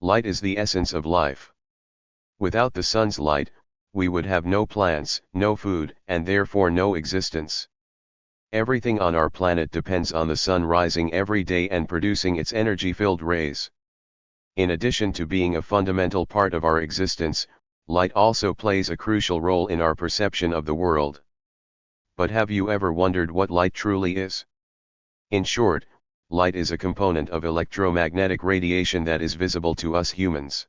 Light is the essence of life. Without the sun's light, we would have no plants, no food, and therefore no existence. Everything on our planet depends on the sun rising every day and producing its energy-filled rays. In addition to being a fundamental part of our existence, light also plays a crucial role in our perception of the world. But have you ever wondered what light truly is? In short, light is a component of electromagnetic radiation that is visible to us humans.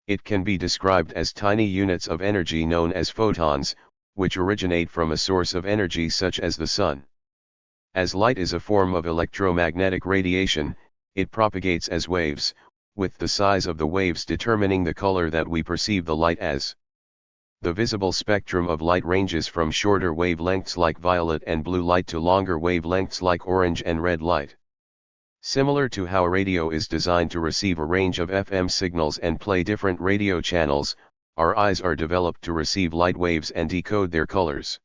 It can be described as tiny units of energy known as photons, which originate from a source of energy such as the sun. As light is a form of electromagnetic radiation, it propagates as waves, with the size of the waves determining the color that we perceive the light as. The visible spectrum of light ranges from shorter wavelengths like violet and blue light to longer wavelengths like orange and red light. Similar to how radio is designed to receive a range of FM signals and play different radio channels, our eyes are developed to receive light waves and decode their colors.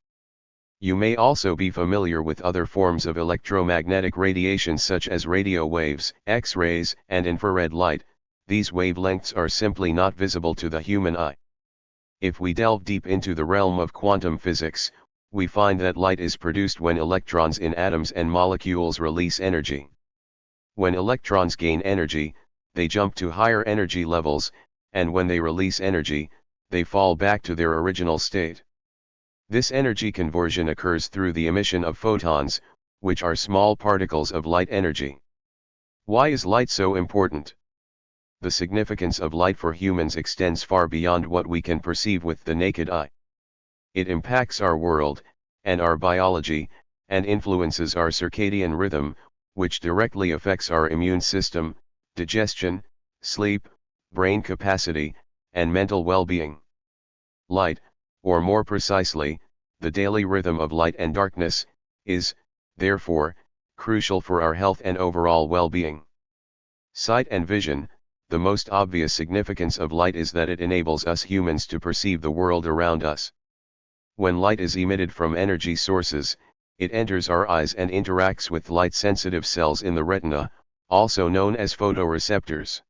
You may also be familiar with other forms of electromagnetic radiation such as radio waves, X-rays, and infrared light. These wavelengths are simply not visible to the human eye. If we delve deep into the realm of quantum physics, we find that light is produced when electrons in atoms and molecules release energy. When electrons gain energy, they jump to higher energy levels, and when they release energy, they fall back to their original state. This energy conversion occurs through the emission of photons, which are small particles of light energy. Why is light so important? The significance of light for humans extends far beyond what we can perceive with the naked eye. It impacts our world, and our biology, and influences our circadian rhythm, which directly affects our immune system, digestion, sleep, brain capacity, and mental well-being. Light, or more precisely, the daily rhythm of light and darkness, is, therefore, crucial for our health and overall well-being. Sight and vision. The most obvious significance of light is that it enables us humans to perceive the world around us. When light is emitted from energy sources, it enters our eyes and interacts with light-sensitive cells in the retina, also known as photoreceptors.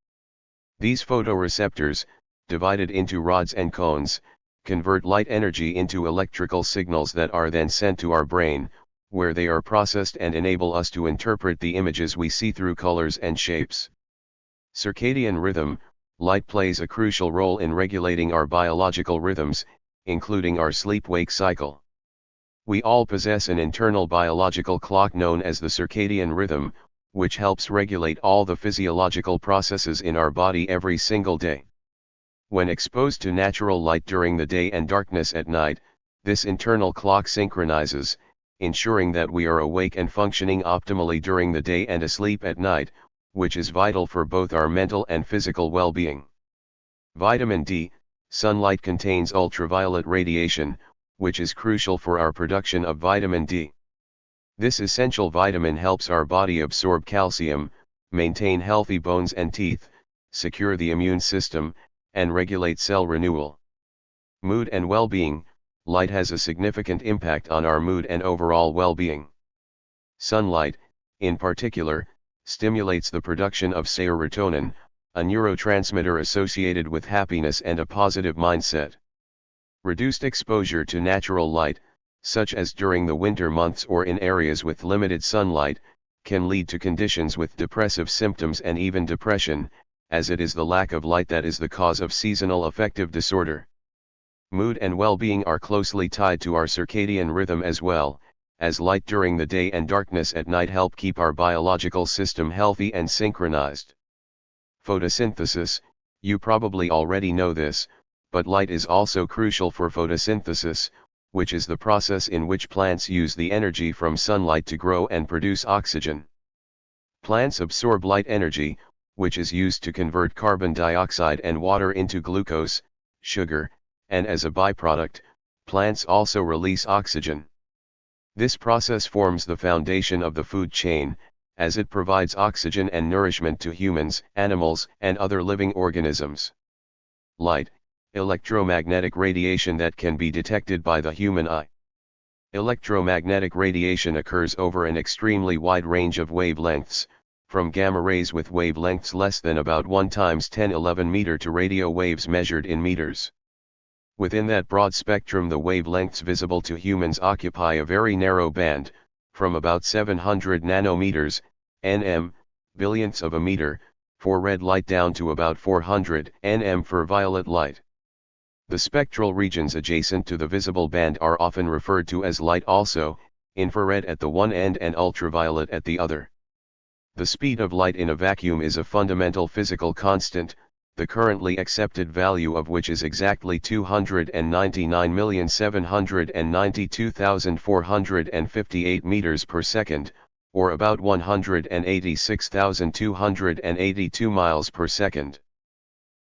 These photoreceptors, divided into rods and cones, convert light energy into electrical signals that are then sent to our brain, where they are processed and enable us to interpret the images we see through colors and shapes. Circadian rhythm. Light plays a crucial role in regulating our biological rhythms, including our sleep-wake cycle. We all possess an internal biological clock known as the circadian rhythm, which helps regulate all the physiological processes in our body every single day. When exposed to natural light during the day and darkness at night, this internal clock synchronizes, ensuring that we are awake and functioning optimally during the day and asleep at night, which is vital for both our mental and physical well-being. Vitamin D. Sunlight contains ultraviolet radiation, which is crucial for our production of vitamin D. This essential vitamin helps our body absorb calcium, maintain healthy bones and teeth, secure the immune system, and regulate cell renewal. Mood and well-being. Light has a significant impact on our mood and overall well-being. Sunlight, in particular, stimulates the production of serotonin, a neurotransmitter associated with happiness and a positive mindset. Reduced exposure to natural light, such as during the winter months or in areas with limited sunlight, can lead to conditions with depressive symptoms and even depression, as it is the lack of light that is the cause of seasonal affective disorder. Mood and well-being are closely tied to our circadian rhythm as well, as light during the day and darkness at night help keep our biological system healthy and synchronized. Photosynthesis. You probably already know this, but light is also crucial for photosynthesis, which is the process in which plants use the energy from sunlight to grow and produce oxygen. Plants absorb light energy, which is used to convert carbon dioxide and water into glucose, sugar, and as a byproduct, plants also release oxygen. This process forms the foundation of the food chain, as it provides oxygen and nourishment to humans, animals, and other living organisms. Light. Electromagnetic radiation that can be detected by the human eye. Electromagnetic radiation occurs over an extremely wide range of wavelengths, from gamma rays with wavelengths less than about 1 × 10^11 meter to radio waves measured in meters. Within that broad spectrum, the wavelengths visible to humans occupy a very narrow band, from about 700 nanometers, nm, billionths of a meter, for red light down to about 400 nm for violet light. The spectral regions adjacent to the visible band are often referred to as light also, infrared at the one end and ultraviolet at the other. The speed of light in a vacuum is a fundamental physical constant, the currently accepted value of which is exactly 299,792,458 meters per second, or about 186,282 miles per second.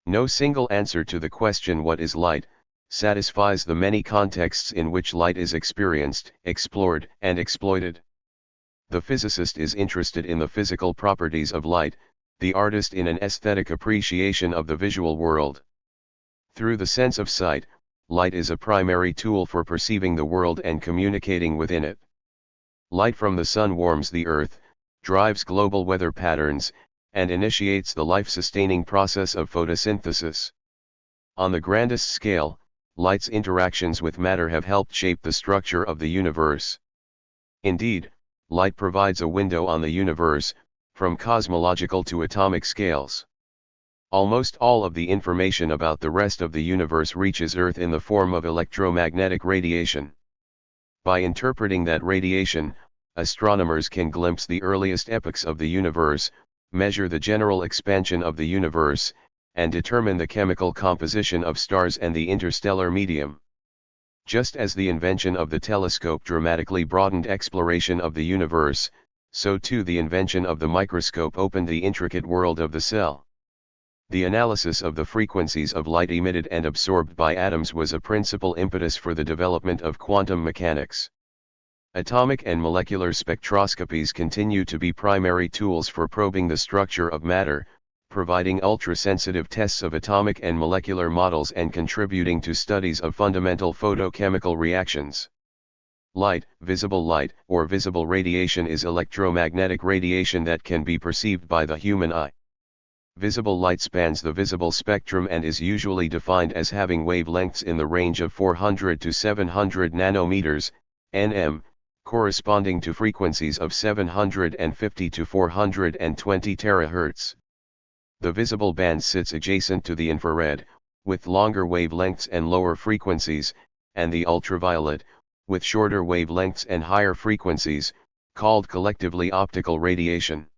No single answer to the question "what is light?" satisfies the many contexts in which light is experienced, explored, and exploited. The physicist is interested in the physical properties of light, the artist in an aesthetic appreciation of the visual world. Through the sense of sight, light is a primary tool for perceiving the world and communicating within it. Light from the sun warms the earth, drives global weather patterns, and initiates the life-sustaining process of photosynthesis. On the grandest scale, light's interactions with matter have helped shape the structure of the universe. Indeed, light provides a window on the universe, from cosmological to atomic scales. Almost all of the information about the rest of the universe reaches Earth in the form of electromagnetic radiation. By interpreting that radiation, astronomers can glimpse the earliest epochs of the universe, measure the general expansion of the universe, and determine the chemical composition of stars and the interstellar medium. Just as the invention of the telescope dramatically broadened exploration of the universe, so too the invention of the microscope opened the intricate world of the cell. The analysis of the frequencies of light emitted and absorbed by atoms was a principal impetus for the development of quantum mechanics. Atomic and molecular spectroscopies continue to be primary tools for probing the structure of matter, providing ultra-sensitive tests of atomic and molecular models and contributing to studies of fundamental photochemical reactions. Light, visible light, or visible radiation is electromagnetic radiation that can be perceived by the human eye. Visible light spans the visible spectrum and is usually defined as having wavelengths in the range of 400 to 700 nanometers, nm, corresponding to frequencies of 750 to 420 terahertz. The visible band sits adjacent to the infrared, with longer wavelengths and lower frequencies, and the ultraviolet, with shorter wavelengths and higher frequencies, called collectively optical radiation.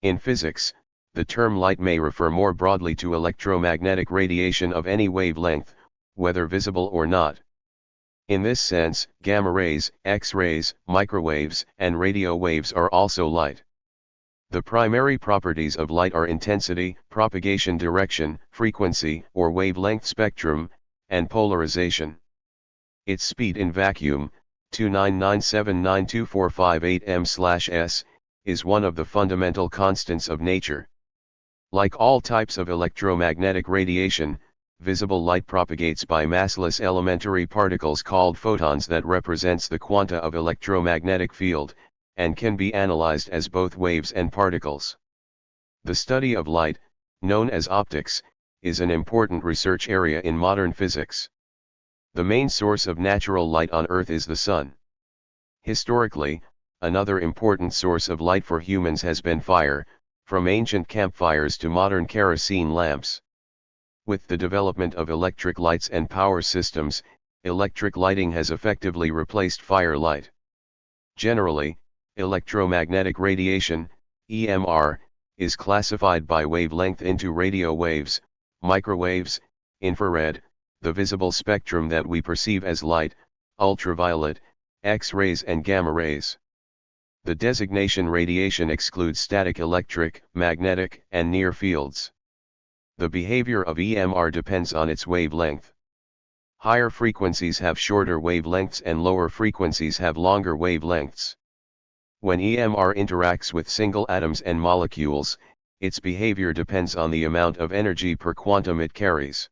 In physics, the term light may refer more broadly to electromagnetic radiation of any wavelength, whether visible or not. In this sense, gamma rays, X-rays, microwaves, and radio waves are also light. The primary properties of light are intensity, propagation direction, frequency or wavelength spectrum, and polarization. Its speed in vacuum, 299792458 m/s, is one of the fundamental constants of nature. Like all types of electromagnetic radiation, visible light propagates by massless elementary particles called photons that represents the quanta of electromagnetic field, and can be analyzed as both waves and particles. The study of light, known as optics, is an important research area in modern physics. The main source of natural light on Earth is the sun. Historically, another important source of light for humans has been fire, from ancient campfires to modern kerosene lamps. With the development of electric lights and power systems, electric lighting has effectively replaced firelight. Generally, electromagnetic radiation, EMR, is classified by wavelength into radio waves, microwaves, infrared, the visible spectrum that we perceive as light, ultraviolet, X-rays and gamma rays. The designation radiation excludes static electric, magnetic, and near fields. The behavior of EMR depends on its wavelength. Higher frequencies have shorter wavelengths and lower frequencies have longer wavelengths. When EMR interacts with single atoms and molecules, its behavior depends on the amount of energy per quantum it carries.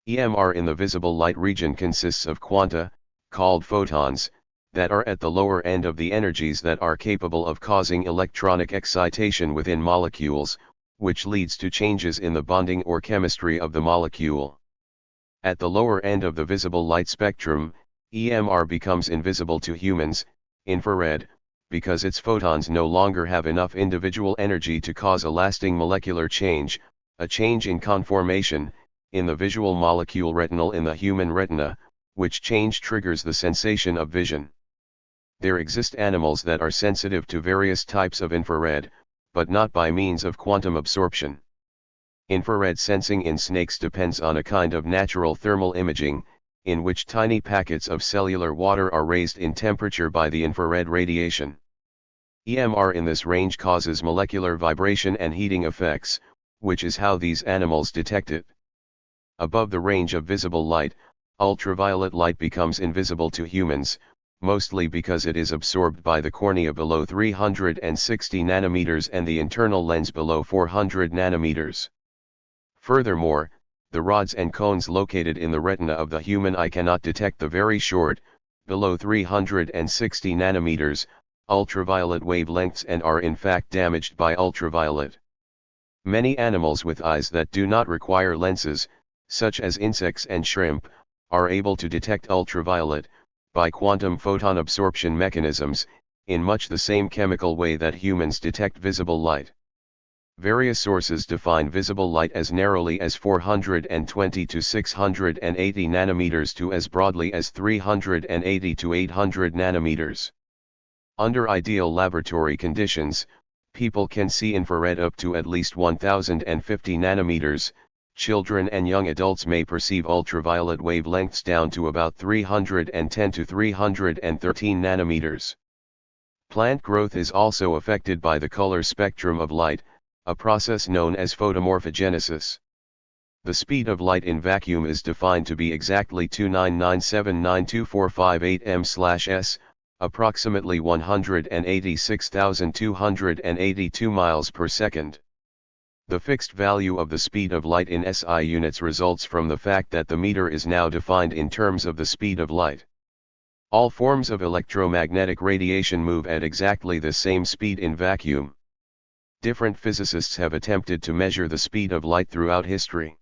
EMR in the visible light region consists of quanta, called photons, that are at the lower end of the energies that are capable of causing electronic excitation within molecules, which leads to changes in the bonding or chemistry of the molecule. At the lower end of the visible light spectrum, EMR becomes invisible to humans, infrared, because its photons no longer have enough individual energy to cause a lasting molecular change, a change in conformation, in the visual molecule retinal in the human retina, which change triggers the sensation of vision. There exist animals that are sensitive to various types of infrared, but not by means of quantum absorption. Infrared sensing in snakes depends on a kind of natural thermal imaging, in which tiny packets of cellular water are raised in temperature by the infrared radiation. EMR in this range causes molecular vibration and heating effects, which is how these animals detect it. Above the range of visible light, ultraviolet light becomes invisible to humans, mostly because it is absorbed by the cornea below 360 nanometers and the internal lens below 400 nanometers. Furthermore, the rods and cones located in the retina of the human eye cannot detect the very short, below 360 nanometers, ultraviolet wavelengths and are in fact damaged by ultraviolet. Many animals with eyes that do not require lenses, such as insects and shrimp, are able to detect ultraviolet, by quantum photon absorption mechanisms, in much the same chemical way that humans detect visible light. Various sources define visible light as narrowly as 420 to 680 nanometers to as broadly as 380 to 800 nanometers. Under ideal laboratory conditions, people can see infrared up to at least 1050 nanometers. Children and young adults may perceive ultraviolet wavelengths down to about 310 to 313 nanometers. Plant growth is also affected by the color spectrum of light, a process known as photomorphogenesis. The speed of light in vacuum is defined to be exactly 299792458 m/s, approximately 186,282 miles per second. The fixed value of the speed of light in SI units results from the fact that the meter is now defined in terms of the speed of light. All forms of electromagnetic radiation move at exactly the same speed in vacuum. Different physicists have attempted to measure the speed of light throughout history.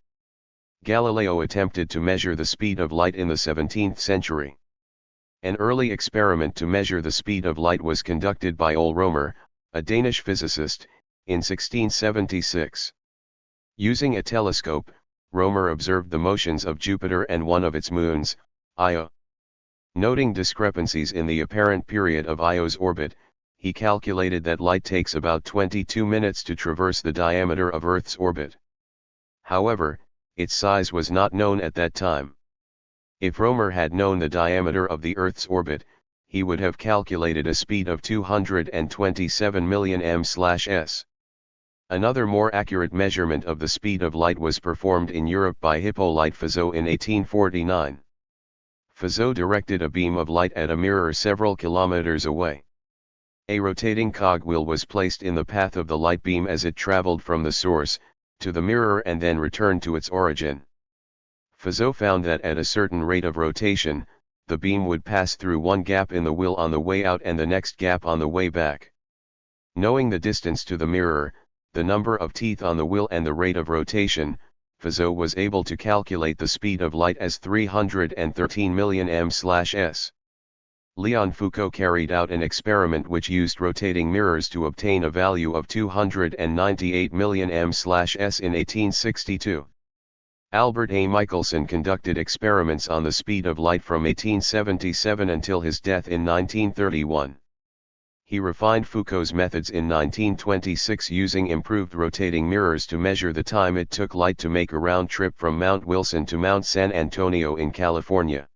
Galileo attempted to measure the speed of light in the 17th century. An early experiment to measure the speed of light was conducted by Ole Romer, a Danish physicist, in 1676. Using a telescope, Romer observed the motions of Jupiter and one of its moons, Io. Noting discrepancies in the apparent period of Io's orbit, he calculated that light takes about 22 minutes to traverse the diameter of Earth's orbit. However, its size was not known at that time. If Romer had known the diameter of the Earth's orbit, he would have calculated a speed of 227 million m/s. Another more accurate measurement of the speed of light was performed in Europe by Hippolyte Fizeau in 1849. Fizeau directed a beam of light at a mirror several kilometers away. A rotating cogwheel was placed in the path of the light beam as it traveled from the source, to the mirror and then returned to its origin. Fizeau found that at a certain rate of rotation, the beam would pass through one gap in the wheel on the way out and the next gap on the way back. Knowing the distance to the mirror, the number of teeth on the wheel and the rate of rotation, Fizeau was able to calculate the speed of light as 313 million m/s. Leon Foucault carried out an experiment which used rotating mirrors to obtain a value of 298 million m/s in 1862. Albert A. Michelson conducted experiments on the speed of light from 1877 until his death in 1931. He refined Foucault's methods in 1926 using improved rotating mirrors to measure the time it took light to make a round trip from Mount Wilson to Mount San Antonio in California.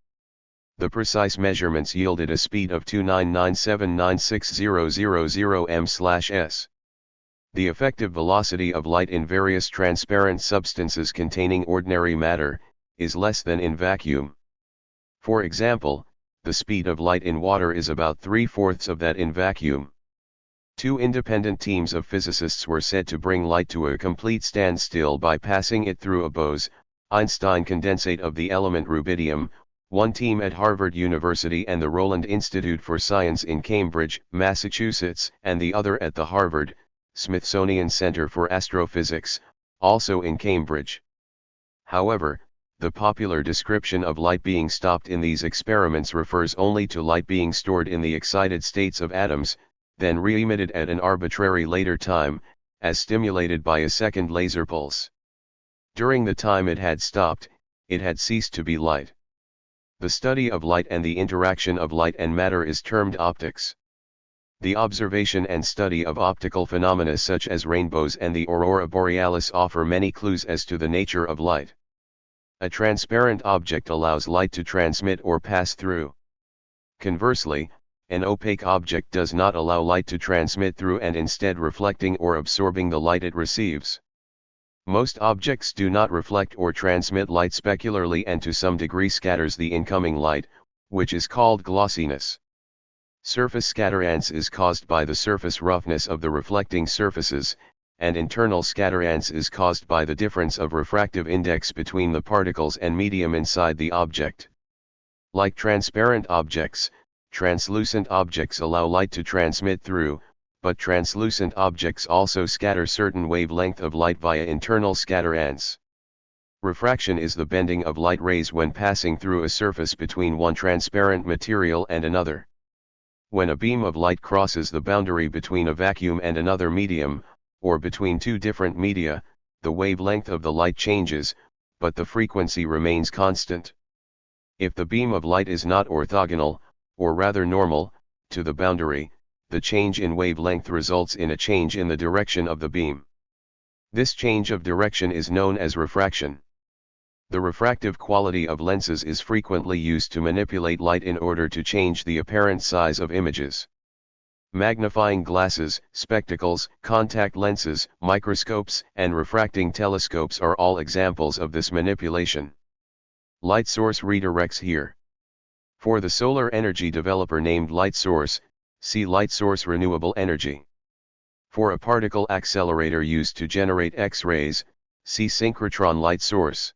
The precise measurements yielded a speed of 299796000 m/s. The effective velocity of light in various transparent substances containing ordinary matter is less than in vacuum. For example, the speed of light in water is about 3/4 of that in vacuum. Two independent teams of physicists were said to bring light to a complete standstill by passing it through a Bose-Einstein condensate of the element rubidium, One team at Harvard University and the Roland Institute for Science in Cambridge, Massachusetts, and the other at the Harvard, Smithsonian Center for Astrophysics, also in Cambridge. However, the popular description of light being stopped in these experiments refers only to light being stored in the excited states of atoms, then re-emitted at an arbitrary later time, as stimulated by a second laser pulse. During the time it had stopped, it had ceased to be light. The study of light and the interaction of light and matter is termed optics. The observation and study of optical phenomena such as rainbows and the aurora borealis offer many clues as to the nature of light. A transparent object allows light to transmit or pass through. Conversely, an opaque object does not allow light to transmit through and instead reflecting or absorbing the light it receives. Most objects do not reflect or transmit light specularly and to some degree scatters the incoming light, which is called glossiness. Surface scatterance is caused by the surface roughness of the reflecting surfaces, and internal scatterance is caused by the difference of refractive index between the particles and medium inside the object. Like transparent objects, translucent objects allow light to transmit through, but translucent objects also scatter certain wavelength of light via internal scatterance. Refraction is the bending of light rays when passing through a surface between one transparent material and another. When a beam of light crosses the boundary between a vacuum and another medium, or between two different media, the wavelength of the light changes, but the frequency remains constant. If the beam of light is not orthogonal, or rather normal, to the boundary, the change in wavelength results in a change in the direction of the beam. This change of direction is known as refraction. The refractive quality of lenses is frequently used to manipulate light in order to change the apparent size of images. Magnifying glasses, spectacles, contact lenses, microscopes, and refracting telescopes are all examples of this manipulation. Light source redirects here. For the solar energy developer named light source, see light source renewable energy. For a particle accelerator used to generate X-rays, see synchrotron light source.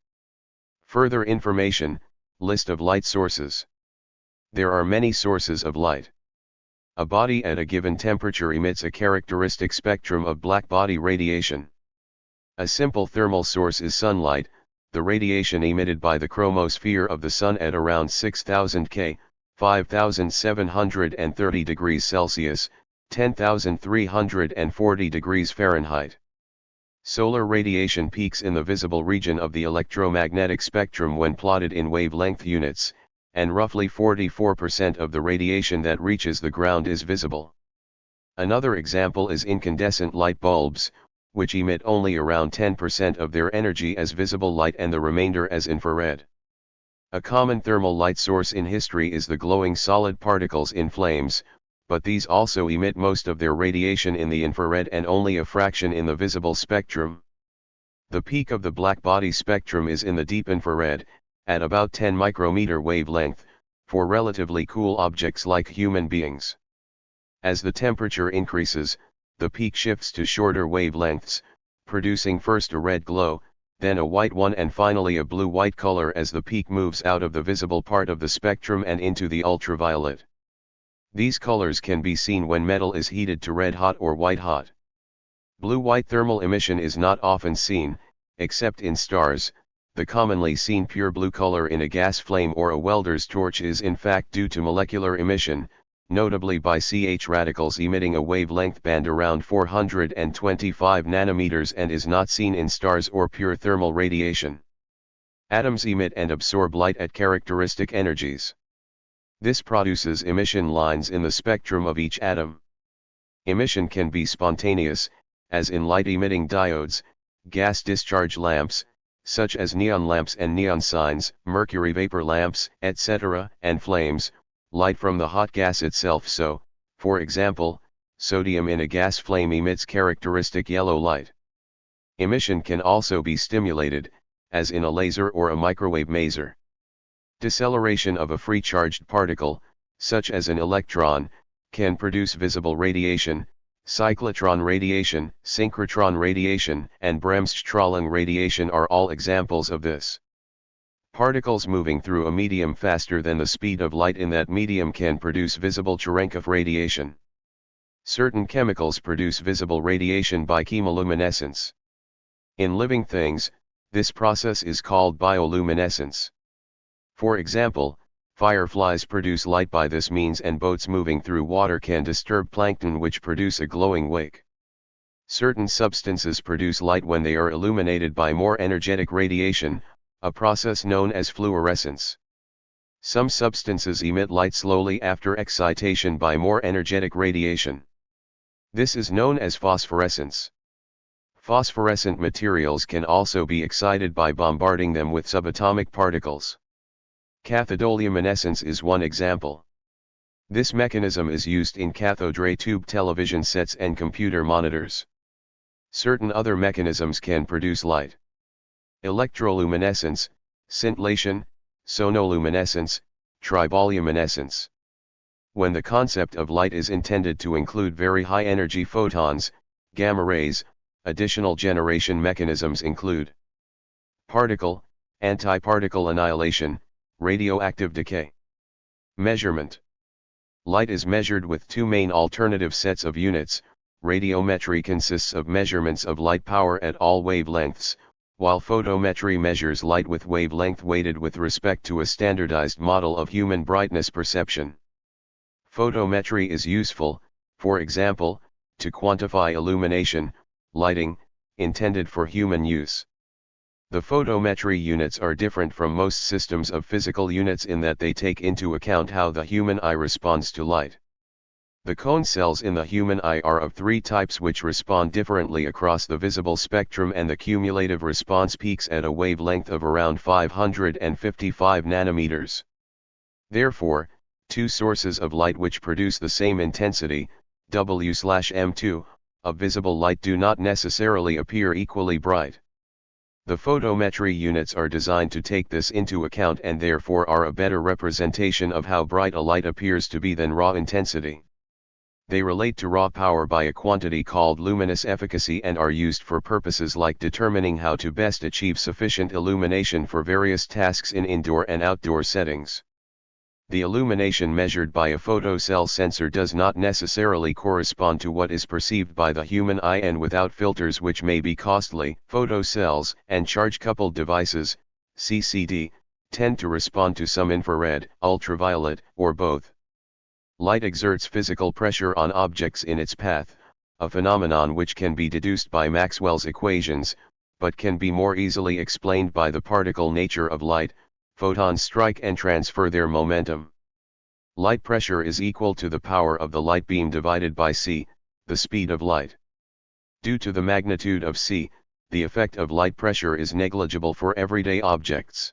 Further information, list of light sources. There are many sources of light. A body at a given temperature emits a characteristic spectrum of blackbody radiation. A simple thermal source is sunlight, the radiation emitted by the chromosphere of the Sun at around 6000 K, 5730 degrees Celsius, 10,340 degrees Fahrenheit. Solar radiation peaks in the visible region of the electromagnetic spectrum when plotted in wavelength units, and roughly 44% of the radiation that reaches the ground is visible. Another example is incandescent light bulbs, which emit only around 10% of their energy as visible light and the remainder as infrared. A common thermal light source in history is the glowing solid particles in flames, but these also emit most of their radiation in the infrared and only a fraction in the visible spectrum. The peak of the blackbody spectrum is in the deep infrared, at about 10 micrometer wavelength, for relatively cool objects like human beings. As the temperature increases, the peak shifts to shorter wavelengths, producing first a red glow, then a white one and finally a blue-white color as the peak moves out of the visible part of the spectrum and into the ultraviolet. These colors can be seen when metal is heated to red-hot or white-hot. Blue-white thermal emission is not often seen, except in stars. The commonly seen pure blue color in a gas flame or a welder's torch is in fact due to molecular emission, notably by CH radicals emitting a wavelength band around 425 nanometers and is not seen in stars or pure thermal radiation. Atoms emit and absorb light at characteristic energies. This produces emission lines in the spectrum of each atom. Emission can be spontaneous, as in light-emitting diodes, gas discharge lamps, such as neon lamps and neon signs, mercury vapor lamps, etc., and flames, light from the hot gas itself. So, for example, sodium in a gas flame emits characteristic yellow light. Emission can also be stimulated, as in a laser or a microwave maser. Deceleration of a free charged particle, such as an electron, can produce visible radiation. Cyclotron radiation, synchrotron radiation, and Bremsstrahlung radiation are all examples of this. Particles moving through a medium faster than the speed of light in that medium can produce visible Cherenkov radiation. Certain chemicals produce visible radiation by chemoluminescence. In living things, this process is called bioluminescence. For example, fireflies produce light by this means, and boats moving through water can disturb plankton which produce a glowing wake. Certain substances produce light when they are illuminated by more energetic radiation, a process known as fluorescence. Some substances emit light slowly after excitation by more energetic radiation. This is known as phosphorescence. Phosphorescent materials can also be excited by bombarding them with subatomic particles. Cathodoluminescence is one example. This mechanism is used in cathode ray tube television sets and computer monitors. Certain other mechanisms can produce light. Electroluminescence, scintillation, sonoluminescence, triboluminescence. When the concept of light is intended to include very high energy photons, gamma rays, additional generation mechanisms include particle, antiparticle annihilation, radioactive decay. Measurement. Light is measured with two main alternative sets of units. Radiometry consists of measurements of light power at all wavelengths, while photometry measures light with wavelength weighted with respect to a standardized model of human brightness perception. Photometry is useful, for example, to quantify illumination, lighting, intended for human use. The photometry units are different from most systems of physical units in that they take into account how the human eye responds to light. The cone cells in the human eye are of three types which respond differently across the visible spectrum, and the cumulative response peaks at a wavelength of around 555 nanometers. Therefore, two sources of light which produce the same intensity, W/m2, of visible light do not necessarily appear equally bright. The photometry units are designed to take this into account and therefore are a better representation of how bright a light appears to be than raw intensity. They relate to raw power by a quantity called luminous efficacy and are used for purposes like determining how to best achieve sufficient illumination for various tasks in indoor and outdoor settings. The illumination measured by a photocell sensor does not necessarily correspond to what is perceived by the human eye, and without filters which may be costly, photocells and charge-coupled devices, CCD, tend to respond to some infrared, ultraviolet, or both. Light exerts physical pressure on objects in its path, a phenomenon which can be deduced by Maxwell's equations, but can be more easily explained by the particle nature of light. Photons strike and transfer their momentum. Light pressure is equal to the power of the light beam divided by c, the speed of light. Due to the magnitude of c, the effect of light pressure is negligible for everyday objects.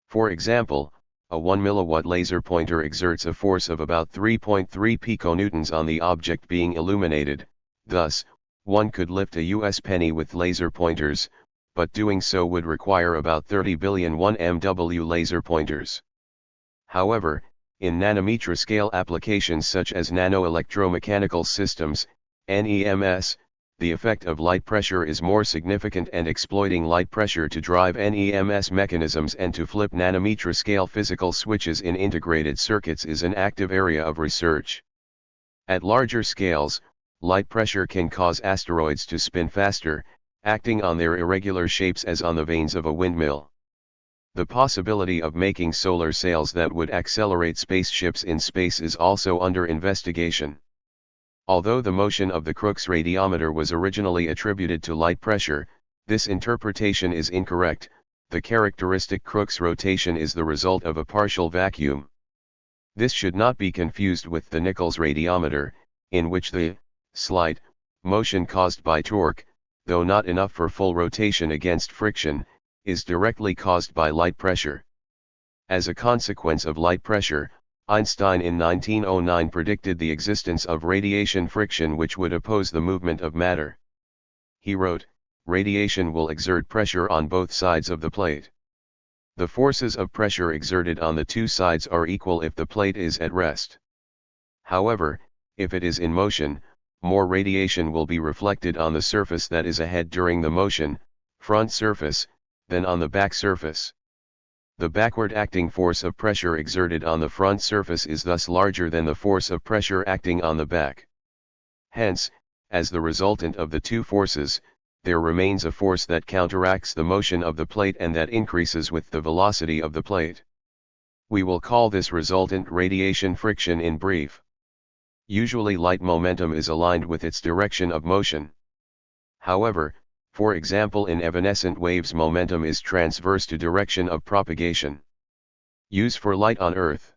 For example, a 1 mW laser pointer exerts a force of about 3.3 piconewtons on the object being illuminated. Thus, one could lift a US penny with laser pointers, but doing so would require about 30 billion 1 MW laser pointers. However, in nanometer scale applications such as nano-electromechanical systems, NEMS, the effect of light pressure is more significant, and exploiting light pressure to drive NEMS mechanisms and to flip nanometer scale physical switches in integrated circuits is an active area of research. At larger scales, light pressure can cause asteroids to spin faster, acting on their irregular shapes as on the vanes of a windmill. The possibility of making solar sails that would accelerate spaceships in space is also under investigation. Although the motion of the Crookes radiometer was originally attributed to light pressure, this interpretation is incorrect. The characteristic Crookes rotation is the result of a partial vacuum. This should not be confused with the Nichols radiometer, in which the slight motion caused by torque, though not enough for full rotation against friction, is directly caused by light pressure. As a consequence of light pressure, Einstein in 1909 predicted the existence of radiation friction which would oppose the movement of matter. He wrote, "Radiation will exert pressure on both sides of the plate. The forces of pressure exerted on the two sides are equal if the plate is at rest. However, if it is in motion, more radiation will be reflected on the surface that is ahead during the motion, front surface, than on the back surface. The backward acting force of pressure exerted on the front surface is thus larger than the force of pressure acting on the back. Hence, as the resultant of the two forces, there remains a force that counteracts the motion of the plate and that increases with the velocity of the plate. We will call this resultant radiation friction in brief. Usually light momentum is aligned with its direction of motion. However, for example, in evanescent waves momentum is transverse to direction of propagation. Use for light on Earth.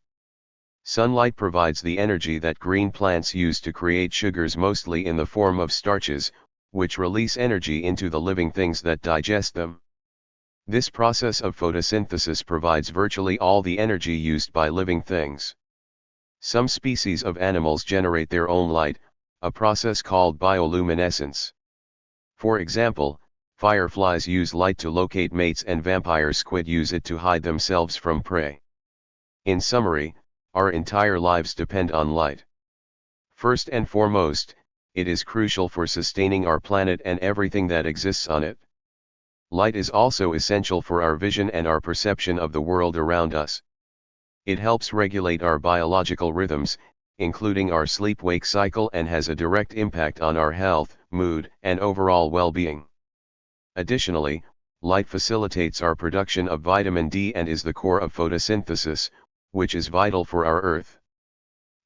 Sunlight provides the energy that green plants use to create sugars, mostly in the form of starches, which release energy into the living things that digest them. This process of photosynthesis provides virtually all the energy used by living things. Some species of animals generate their own light, a process called bioluminescence. For example, fireflies use light to locate mates and vampire squid use it to hide themselves from prey. In summary, our entire lives depend on light. First and foremost, it is crucial for sustaining our planet and everything that exists on it. Light is also essential for our vision and our perception of the world around us. It helps regulate our biological rhythms, including our sleep-wake cycle, and has a direct impact on our health, mood, and overall well-being. Additionally, light facilitates our production of vitamin D and is the core of photosynthesis, which is vital for our Earth.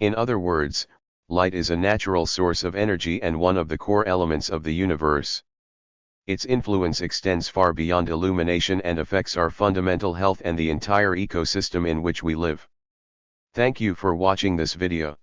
In other words, light is a natural source of energy and one of the core elements of the universe. Its influence extends far beyond illumination and affects our fundamental health and the entire ecosystem in which we live. Thank you for watching this video.